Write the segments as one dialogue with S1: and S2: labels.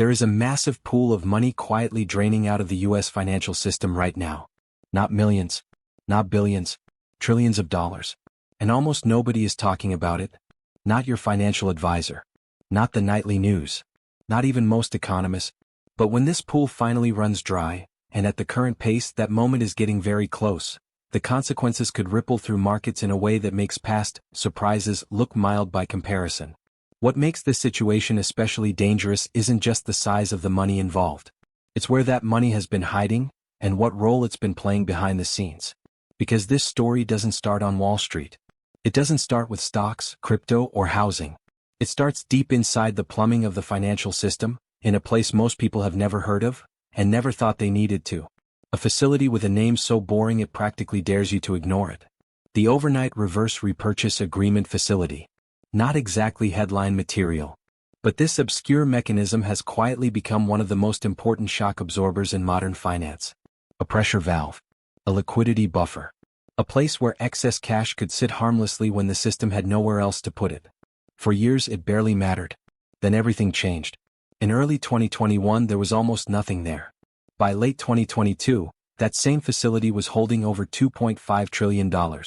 S1: There is a massive pool of money quietly draining out of the US financial system right now. Not millions, not billions, trillions of dollars. And almost nobody is talking about it. Not your financial advisor. Not the nightly news. Not even most economists. But when this pool finally runs dry, and at the current pace that moment is getting very close, the consequences could ripple through markets in a way that makes past surprises look mild by comparison. What makes this situation especially dangerous isn't just the size of the money involved. It's where that money has been hiding, and what role it's been playing behind the scenes. Because this story doesn't start on Wall Street. It doesn't start with stocks, crypto, or housing. It starts deep inside the plumbing of the financial system, in a place most people have never heard of, and never thought they needed to. A facility with a name so boring it practically dares you to ignore it. The Overnight Reverse Repurchase Agreement Facility. Not exactly headline material. But this obscure mechanism has quietly become one of the most important shock absorbers in modern finance. A pressure valve. A liquidity buffer. A place where excess cash could sit harmlessly when the system had nowhere else to put it. For years it barely mattered. Then everything changed. In early 2021 there was almost nothing there. By late 2022, that same facility was holding over $2.5 trillion.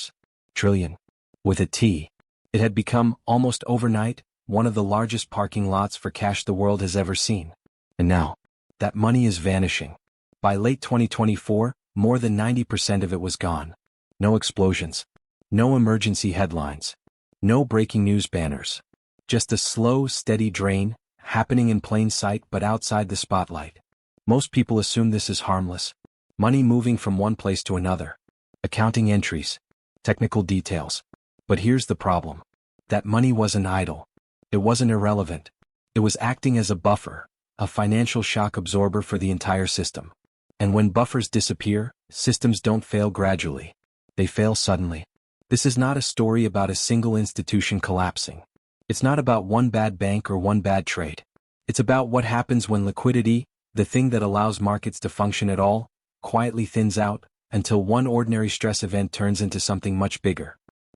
S1: Trillion. With a T. It had become, almost overnight, one of the largest parking lots for cash the world has ever seen. And now, that money is vanishing. By late 2024, more than 90% of it was gone. No explosions. No emergency headlines. No breaking news banners. Just a slow, steady drain, happening in plain sight but outside the spotlight. Most people assume this is harmless. Money moving from one place to another. Accounting entries. Technical details. But here's the problem. That money wasn't idle. It wasn't irrelevant. It was acting as a buffer, a financial shock absorber for the entire system. And when buffers disappear, systems don't fail gradually. They fail suddenly. This is not a story about a single institution collapsing. It's not about one bad bank or one bad trade. It's about what happens when liquidity, the thing that allows markets to function at all, quietly thins out, until one ordinary stress event turns into something much bigger.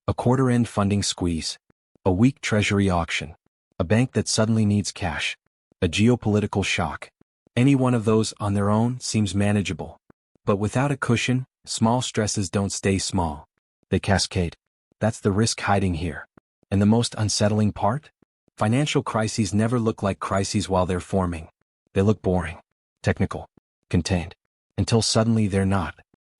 S1: A quarter-end funding squeeze. A weak Treasury auction. A bank that suddenly needs cash. A geopolitical shock. Any one of those on their own seems manageable. But without a cushion, small stresses don't stay small. They cascade. That's the risk hiding here. And the most unsettling part? Financial crises never look like crises while they're forming. They look boring, technical, contained, until suddenly they're not.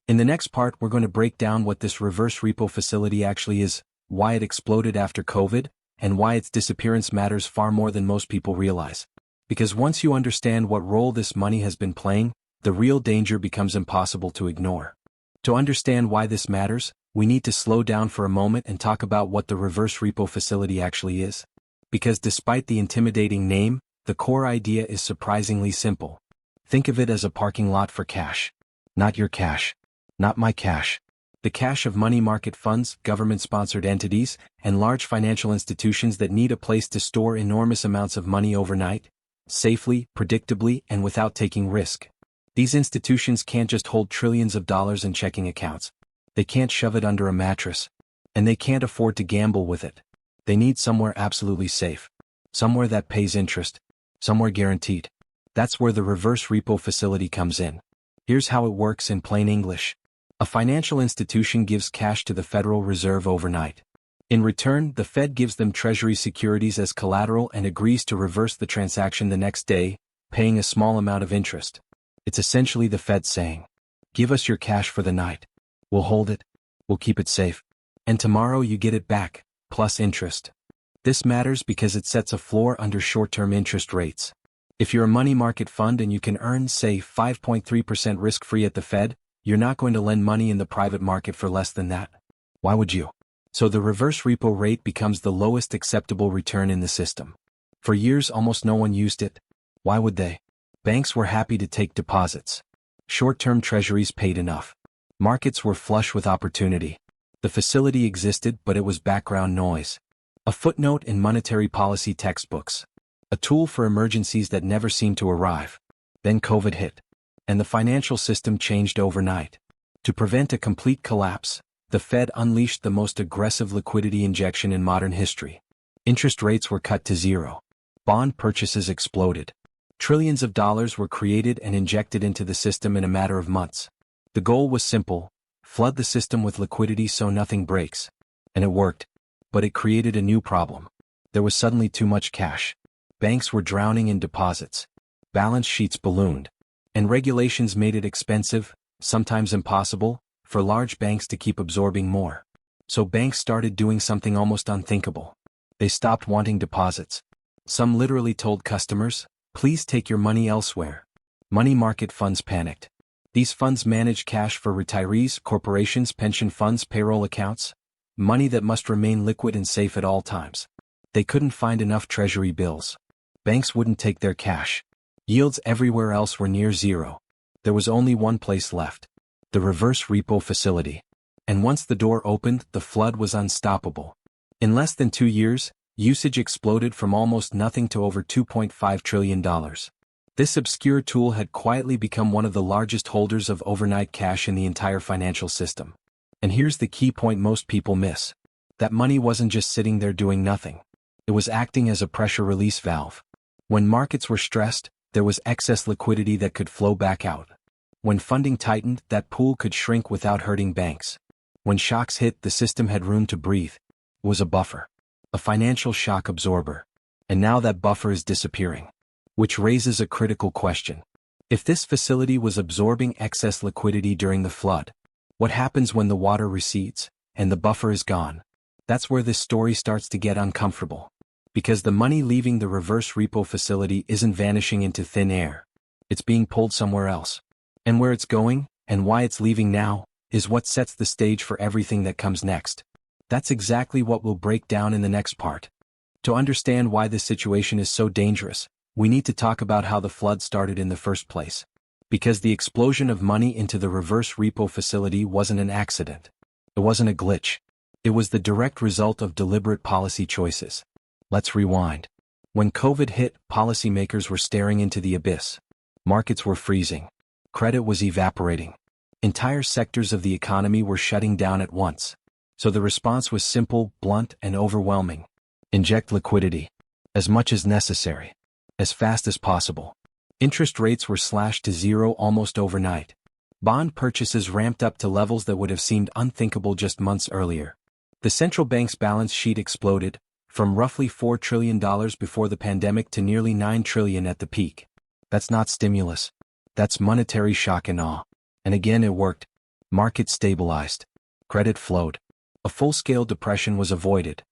S1: In the next part we're going to break down what this reverse repo facility actually is, why it exploded after COVID, and why its disappearance matters far more than most people realize. Because once you understand what role this money has been playing, the real danger becomes impossible to ignore. To understand why this matters, we need to slow down for a moment and talk about what the reverse repo facility actually is. Because despite the intimidating name, the core idea is surprisingly simple. Think of it as a parking lot for cash. Not your cash. Not my cash. The cash of money market funds, government-sponsored entities, and large financial institutions that need a place to store enormous amounts of money overnight, safely, predictably, and without taking risk. These institutions can't just hold trillions of dollars in checking accounts. They can't shove it under a mattress. And they can't afford to gamble with it. They need somewhere absolutely safe. Somewhere that pays interest. Somewhere guaranteed. That's where the reverse repo facility comes in. Here's how it works in plain English. A financial institution gives cash to the Federal Reserve overnight. In return, the Fed gives them Treasury securities as collateral and agrees to reverse the transaction the next day, paying a small amount of interest. It's essentially the Fed saying, "Give us your cash for the night. We'll hold it. We'll keep it safe. And tomorrow you get it back, plus interest." This matters because it sets a floor under short-term interest rates. If you're a money market fund and you can earn, say, 5.3% risk-free at the Fed, you're not going to lend money in the private market for less than that. Why would you? So the reverse repo rate becomes the lowest acceptable return in the system. For years almost no one used it. Why would they? Banks were happy to take deposits. Short-term treasuries paid enough. Markets were flush with opportunity. The facility existed, but it was background noise. A footnote in monetary policy textbooks. A tool for emergencies that never seemed to arrive. Then COVID hit. And the financial system changed overnight. To prevent a complete collapse, the Fed unleashed the most aggressive liquidity injection in modern history. Interest rates were cut to zero. Bond purchases exploded. Trillions of dollars were created and injected into the system in a matter of months. The goal was simple: flood the system with liquidity so nothing breaks. And it worked. But it created a new problem. There was suddenly too much cash. Banks were drowning in deposits. Balance sheets ballooned. And regulations made it expensive, sometimes impossible, for large banks to keep absorbing more. So banks started doing something almost unthinkable. They stopped wanting deposits. Some literally told customers, "Please take your money elsewhere." Money market funds panicked. These funds manage cash for retirees, corporations, pension funds, payroll accounts, money that must remain liquid and safe at all times. They couldn't find enough Treasury bills. Banks wouldn't take their cash. Yields everywhere else were near zero. There was only one place left: the reverse repo facility. And once the door opened, the flood was unstoppable. In less than 2 years, usage exploded from almost nothing to over $2.5 trillion. This obscure tool had quietly become one of the largest holders of overnight cash in the entire financial system. And here's the key point most people miss. That money wasn't just sitting there doing nothing. It was acting as a pressure release valve. When markets were stressed, there was excess liquidity that could flow back out. When funding tightened, that pool could shrink without hurting banks. When shocks hit, the system had room to breathe. It was a buffer. A financial shock absorber. And now that buffer is disappearing. Which raises a critical question. If this facility was absorbing excess liquidity during the flood, what happens when the water recedes, and the buffer is gone? That's where this story starts to get uncomfortable. Because the money leaving the reverse repo facility isn't vanishing into thin air. It's being pulled somewhere else. And where it's going, and why it's leaving now, is what sets the stage for everything that comes next. That's exactly what we'll break down in the next part. To understand why this situation is so dangerous, we need to talk about how the flood started in the first place. Because the explosion of money into the reverse repo facility wasn't an accident. It wasn't a glitch. It was the direct result of deliberate policy choices. Let's rewind. When COVID hit, policymakers were staring into the abyss. Markets were freezing. Credit was evaporating. Entire sectors of the economy were shutting down at once. So the response was simple, blunt, and overwhelming. Inject liquidity. As much as necessary. As fast as possible. Interest rates were slashed to zero almost overnight. Bond purchases ramped up to levels that would have seemed unthinkable just months earlier. The central bank's balance sheet exploded, from roughly $4 trillion before the pandemic to nearly $9 trillion at the peak. That's not stimulus. That's monetary shock and awe. And again it worked. Markets stabilized. Credit flowed. A full-scale depression was avoided.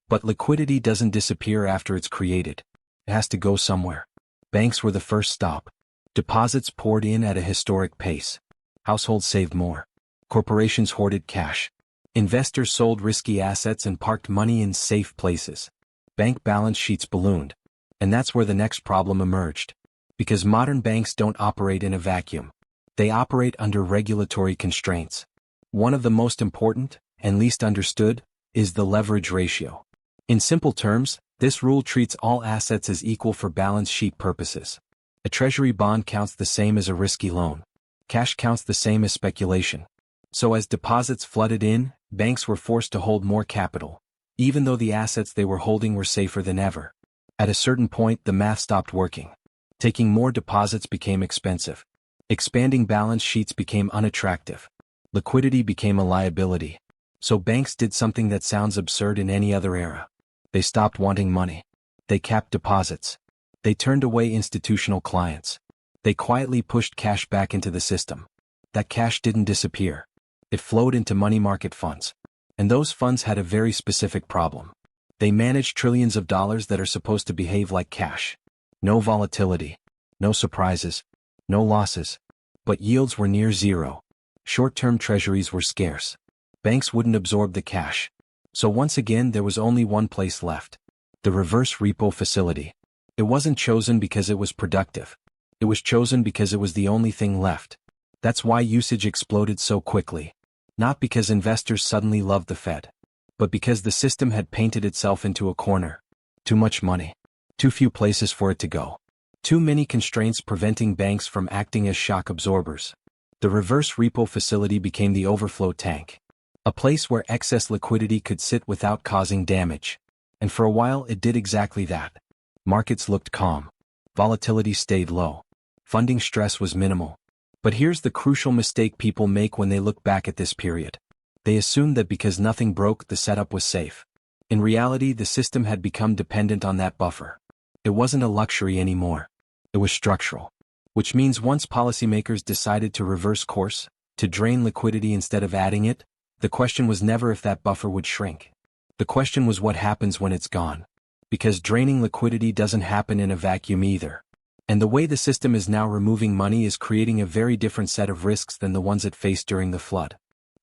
S1: But liquidity doesn't disappear after it's created. It has to go somewhere. Banks were the first stop. Deposits poured in at a historic pace. Households saved more. Corporations hoarded cash. Investors sold risky assets and parked money in safe places. Bank balance sheets ballooned. And that's where the next problem emerged. Because modern banks don't operate in a vacuum. They operate under regulatory constraints. One of the most important, and least understood, is the leverage ratio. In simple terms, this rule treats all assets as equal for balance sheet purposes. A Treasury bond counts the same as a risky loan. Cash counts the same as speculation. So as deposits flooded in, banks were forced to hold more capital, even though the assets they were holding were safer than ever. At a certain point, the math stopped working. Taking more deposits became expensive. Expanding balance sheets became unattractive. Liquidity became a liability. So banks did something that sounds absurd in any other era. They stopped wanting money. They capped deposits. They turned away institutional clients. They quietly pushed cash back into the system. That cash didn't disappear. It flowed into money market funds. And those funds had a very specific problem. They managed trillions of dollars that are supposed to behave like cash. No volatility. No surprises. No losses. But yields were near zero. Short-term treasuries were scarce. Banks wouldn't absorb the cash. So once again there was only one place left. The reverse repo facility. It wasn't chosen because it was productive. It was chosen because it was the only thing left. That's why usage exploded so quickly. Not because investors suddenly loved the Fed. But because the system had painted itself into a corner. Too much money. Too few places for it to go. Too many constraints preventing banks from acting as shock absorbers. The reverse repo facility became the overflow tank. A place where excess liquidity could sit without causing damage. And for a while it did exactly that. Markets looked calm. Volatility stayed low. Funding stress was minimal. But here's the crucial mistake people make when they look back at this period. They assume that because nothing broke, the setup was safe. In reality, the system had become dependent on that buffer. It wasn't a luxury anymore. It was structural. Which means once policymakers decided to reverse course, to drain liquidity instead of adding it, the question was never if that buffer would shrink. The question was what happens when it's gone. Because draining liquidity doesn't happen in a vacuum either. And the way the system is now removing money is creating a very different set of risks than the ones it faced during the flood.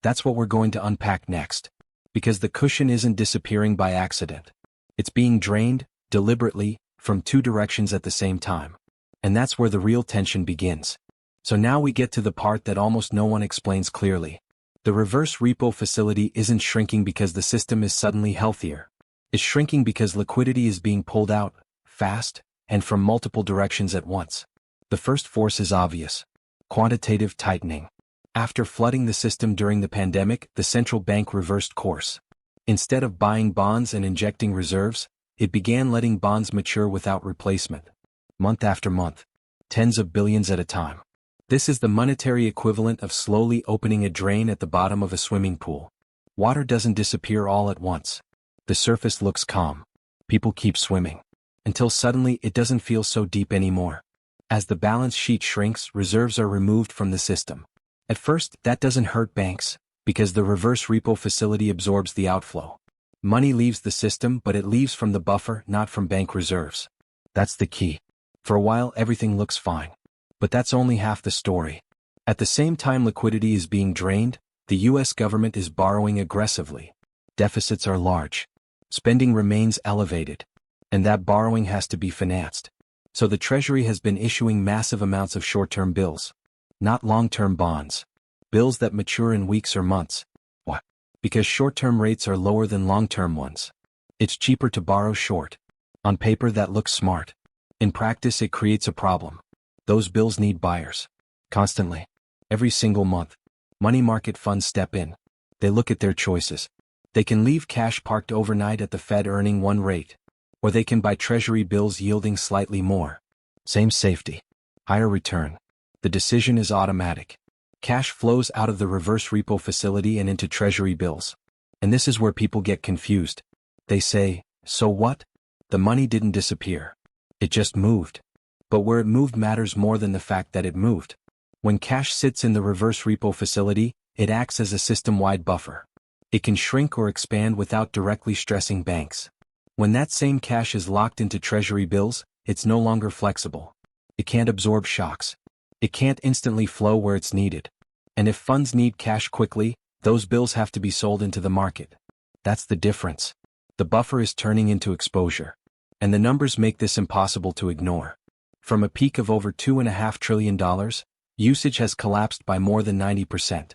S1: That's what we're going to unpack next. Because the cushion isn't disappearing by accident. It's being drained, deliberately, from two directions at the same time. And that's where the real tension begins. So now we get to the part that almost no one explains clearly. The reverse repo facility isn't shrinking because the system is suddenly healthier. It's shrinking because liquidity is being pulled out, fast, and from multiple directions at once. The first force is obvious. Quantitative tightening. After flooding the system during the pandemic, the central bank reversed course. Instead of buying bonds and injecting reserves, it began letting bonds mature without replacement. Month after month. Tens of billions at a time. This is the monetary equivalent of slowly opening a drain at the bottom of a swimming pool. Water doesn't disappear all at once. The surface looks calm. People keep swimming. Until suddenly it doesn't feel so deep anymore. As the balance sheet shrinks, reserves are removed from the system. At first, that doesn't hurt banks, because the reverse repo facility absorbs the outflow. Money leaves the system, but it leaves from the buffer, not from bank reserves. That's the key. For a while, everything looks fine. But that's only half the story. At the same time liquidity is being drained, the US government is borrowing aggressively. Deficits are large. Spending remains elevated. And that borrowing has to be financed. So the Treasury has been issuing massive amounts of short-term bills. Not long-term bonds. Bills that mature in weeks or months. Why? Because short-term rates are lower than long-term ones. It's cheaper to borrow short. On paper that looks smart. In practice it creates a problem. Those bills need buyers. Constantly. Every single month. Money market funds step in. They look at their choices. They can leave cash parked overnight at the Fed earning one rate. Or they can buy Treasury bills yielding slightly more. Same safety. Higher return. The decision is automatic. Cash flows out of the reverse repo facility and into Treasury bills. And this is where people get confused. They say, so what? The money didn't disappear. It just moved. But where it moved matters more than the fact that it moved. When cash sits in the reverse repo facility, it acts as a system-wide buffer. It can shrink or expand without directly stressing banks. When that same cash is locked into Treasury bills, it's no longer flexible. It can't absorb shocks. It can't instantly flow where it's needed. And if funds need cash quickly, those bills have to be sold into the market. That's the difference. The buffer is turning into exposure. And the numbers make this impossible to ignore. From a peak of over $2.5 trillion, usage has collapsed by more than 90%.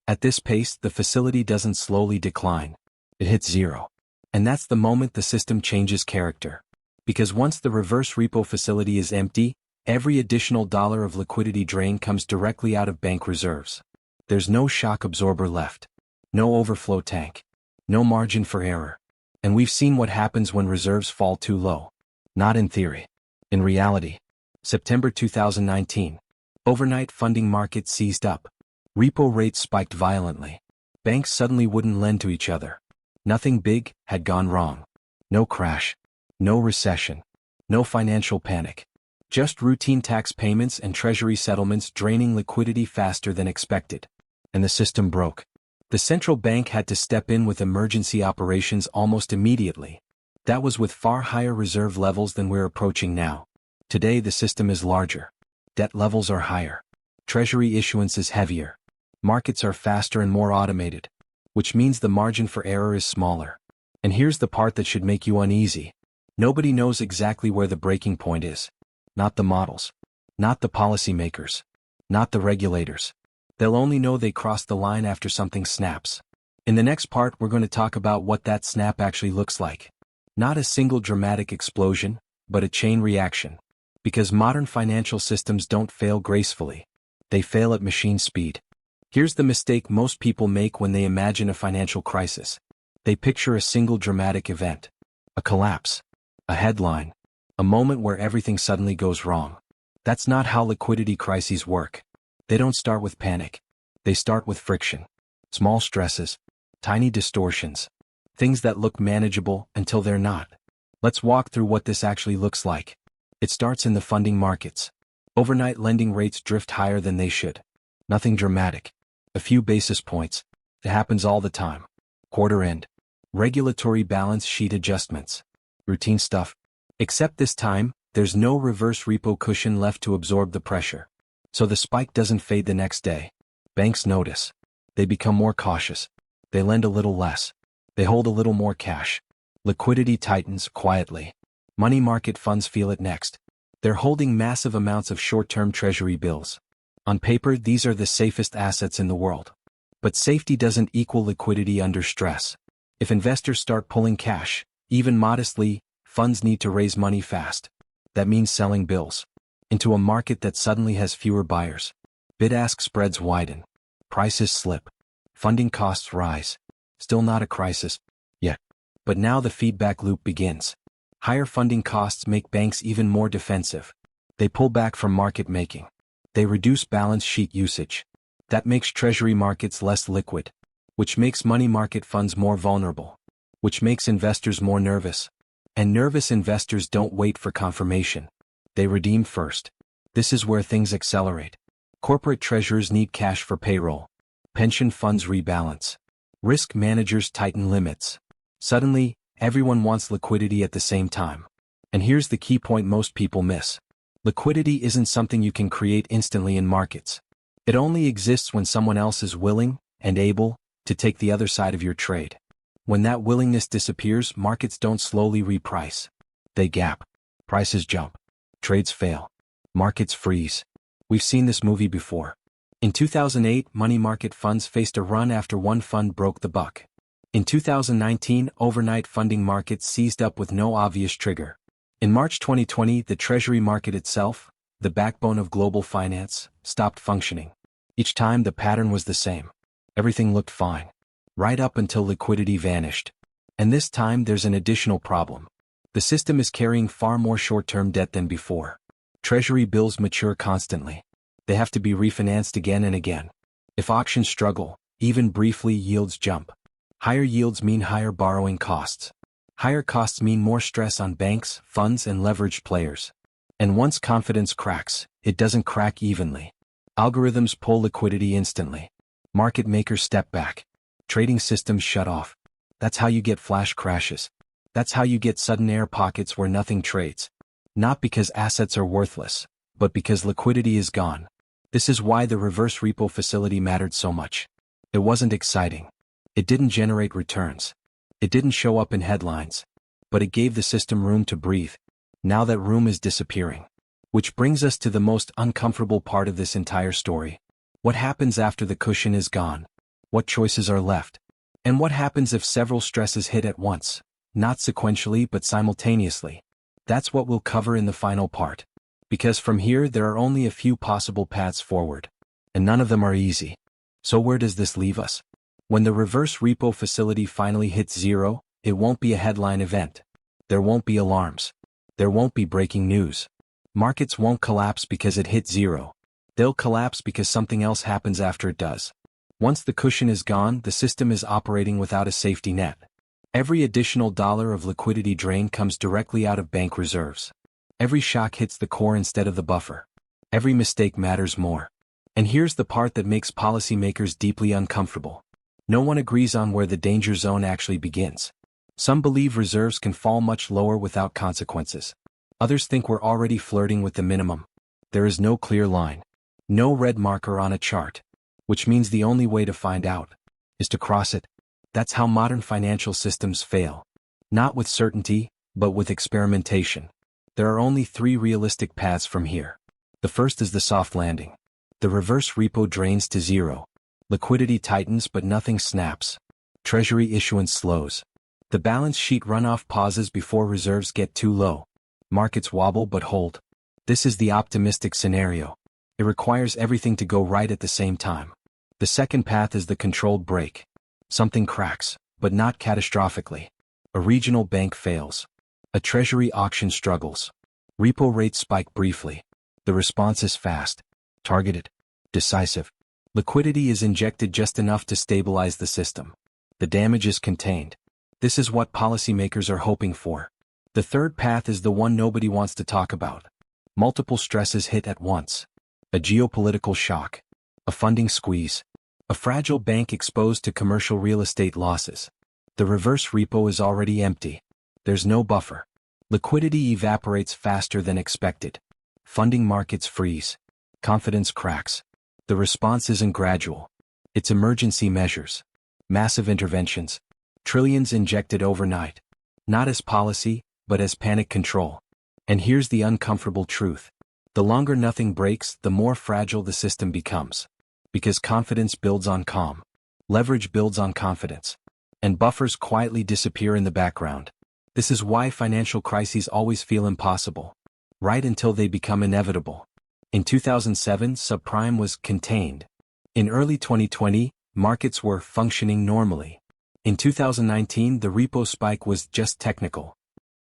S1: At this pace, the facility doesn't slowly decline. It hits zero. And that's the moment the system changes character. Because once the reverse repo facility is empty, every additional dollar of liquidity drain comes directly out of bank reserves. There's no shock absorber left. No overflow tank. No margin for error. And we've seen what happens when reserves fall too low. Not in theory. In reality. September 2019. Overnight funding market seized up. Repo rates spiked violently. Banks suddenly wouldn't lend to each other. Nothing big had gone wrong. No crash. No recession. No financial panic. Just routine tax payments and Treasury settlements draining liquidity faster than expected. And the system broke. The central bank had to step in with emergency operations almost immediately. That was with far higher reserve levels than we're approaching now. Today the system is larger. Debt levels are higher. Treasury issuance is heavier. Markets are faster and more automated. Which means the margin for error is smaller. And here's the part that should make you uneasy. Nobody knows exactly where the breaking point is. Not the models. Not the policymakers. Not the regulators. They'll only know they crossed the line after something snaps. In the next part we're going to talk about what that snap actually looks like. Not a single dramatic explosion, but a chain reaction. Because modern financial systems don't fail gracefully. They fail at machine speed. Here's the mistake most people make when they imagine a financial crisis. They picture a single dramatic event. A collapse. A headline. A moment where everything suddenly goes wrong. That's not how liquidity crises work. They don't start with panic. They start with friction. Small stresses. Tiny distortions. Things that look manageable until they're not. Let's walk through what this actually looks like. It starts in the funding markets. Overnight lending rates drift higher than they should. Nothing dramatic. A few basis points. It happens all the time. Quarter end. Regulatory balance sheet adjustments. Routine stuff. Except this time, there's no reverse repo cushion left to absorb the pressure. So the spike doesn't fade the next day. Banks notice. They become more cautious. They lend a little less. They hold a little more cash. Liquidity tightens quietly. Money market funds feel it next. They're holding massive amounts of short-term Treasury bills. On paper, these are the safest assets in the world. But safety doesn't equal liquidity under stress. If investors start pulling cash, even modestly, funds need to raise money fast. That means selling bills. Into a market that suddenly has fewer buyers. Bid-ask spreads widen. Prices slip. Funding costs rise. Still not a crisis. Yet. But now the feedback loop begins. Higher funding costs make banks even more defensive. They pull back from market making. They reduce balance sheet usage. That makes Treasury markets less liquid. Which makes money market funds more vulnerable. Which makes investors more nervous. And nervous investors don't wait for confirmation. They redeem first. This is where things accelerate. Corporate treasurers need cash for payroll. Pension funds rebalance. Risk managers tighten limits. Suddenly, everyone wants liquidity at the same time. And here's the key point most people miss. Liquidity isn't something you can create instantly in markets. It only exists when someone else is willing and able to take the other side of your trade. When that willingness disappears, markets don't slowly reprice. They gap. Prices jump. Trades fail. Markets freeze. We've seen this movie before. In 2008, money market funds faced a run after one fund broke the buck. In 2019, overnight funding markets seized up with no obvious trigger. In March 2020, the Treasury market itself, the backbone of global finance, stopped functioning. Each time the pattern was the same. Everything looked fine. Right up until liquidity vanished. And this time there's an additional problem. The system is carrying far more short-term debt than before. Treasury bills mature constantly. They have to be refinanced again and again. If auctions struggle, even briefly, yields jump. Higher yields mean higher borrowing costs. Higher costs mean more stress on banks, funds, and leveraged players. And once confidence cracks, it doesn't crack evenly. Algorithms pull liquidity instantly. Market makers step back. Trading systems shut off. That's how you get flash crashes. That's how you get sudden air pockets where nothing trades. Not because assets are worthless, but because liquidity is gone. This is why the reverse repo facility mattered so much. It wasn't exciting. It didn't generate returns. It didn't show up in headlines. But it gave the system room to breathe. Now that room is disappearing. Which brings us to the most uncomfortable part of this entire story. What happens after the cushion is gone? What choices are left? And what happens if several stresses hit at once? Not sequentially but simultaneously. That's what we'll cover in the final part. Because from here there are only a few possible paths forward. And none of them are easy. So where does this leave us? When the reverse repo facility finally hits zero, it won't be a headline event. There won't be alarms. There won't be breaking news. Markets won't collapse because it hit zero. They'll collapse because something else happens after it does. Once the cushion is gone, the system is operating without a safety net. Every additional dollar of liquidity drain comes directly out of bank reserves. Every shock hits the core instead of the buffer. Every mistake matters more. And here's the part that makes policymakers deeply uncomfortable. No one agrees on where the danger zone actually begins. Some believe reserves can fall much lower without consequences. Others think we're already flirting with the minimum. There is no clear line. No red marker on a chart. Which means the only way to find out is to cross it. That's how modern financial systems fail. Not with certainty, but with experimentation. There are only three realistic paths from here. The first is the soft landing. The reverse repo drains to zero. Liquidity tightens but nothing snaps. Treasury issuance slows. The balance sheet runoff pauses before reserves get too low. Markets wobble but hold. This is the optimistic scenario. It requires everything to go right at the same time. The second path is the controlled break. Something cracks, but not catastrophically. A regional bank fails. A treasury auction struggles. Repo rates spike briefly. The response is fast, targeted, decisive. Liquidity is injected just enough to stabilize the system. The damage is contained. This is what policymakers are hoping for. The third path is the one nobody wants to talk about. Multiple stresses hit at once. A geopolitical shock. A funding squeeze. A fragile bank exposed to commercial real estate losses. The reverse repo is already empty. There's no buffer. Liquidity evaporates faster than expected. Funding markets freeze. Confidence cracks. The response isn't gradual. It's emergency measures. Massive interventions. Trillions injected overnight. Not as policy, but as panic control. And here's the uncomfortable truth. The longer nothing breaks, the more fragile the system becomes. Because confidence builds on calm. Leverage builds on confidence. And buffers quietly disappear in the background. This is why financial crises always feel impossible. Right until they become inevitable. In 2007, subprime was contained. In early 2020, markets were functioning normally. In 2019, the repo spike was just technical.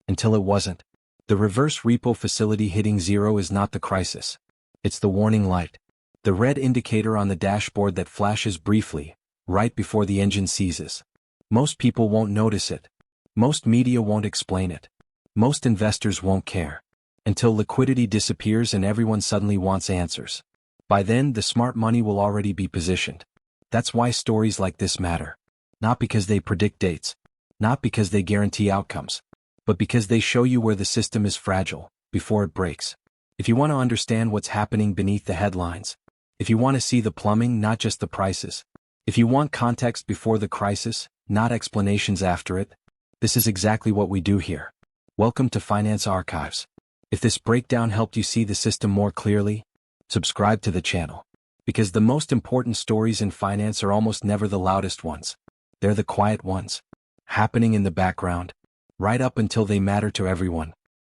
S1: Until it wasn't. The reverse repo facility hitting zero is not the crisis. It's the warning light. The red indicator on the dashboard that flashes briefly, right before the engine seizes. Most people won't notice it. Most media won't explain it. Most investors won't care. Until liquidity disappears and everyone suddenly wants answers. By then, the smart money will already be positioned. That's why stories like this matter. Not because they predict dates. Not because they guarantee outcomes. But because they show you where the system is fragile, before it breaks. If you want to understand what's happening beneath the headlines. If you want to see the plumbing, not just the prices. If you want context before the crisis, not explanations after it. This is exactly what we do here. Welcome to Finance Archives. If this breakdown helped you see the system more clearly, subscribe to the channel. Because the most important stories in finance are almost never the loudest ones. They're the quiet ones. Happening in the background. Right up until they matter to everyone.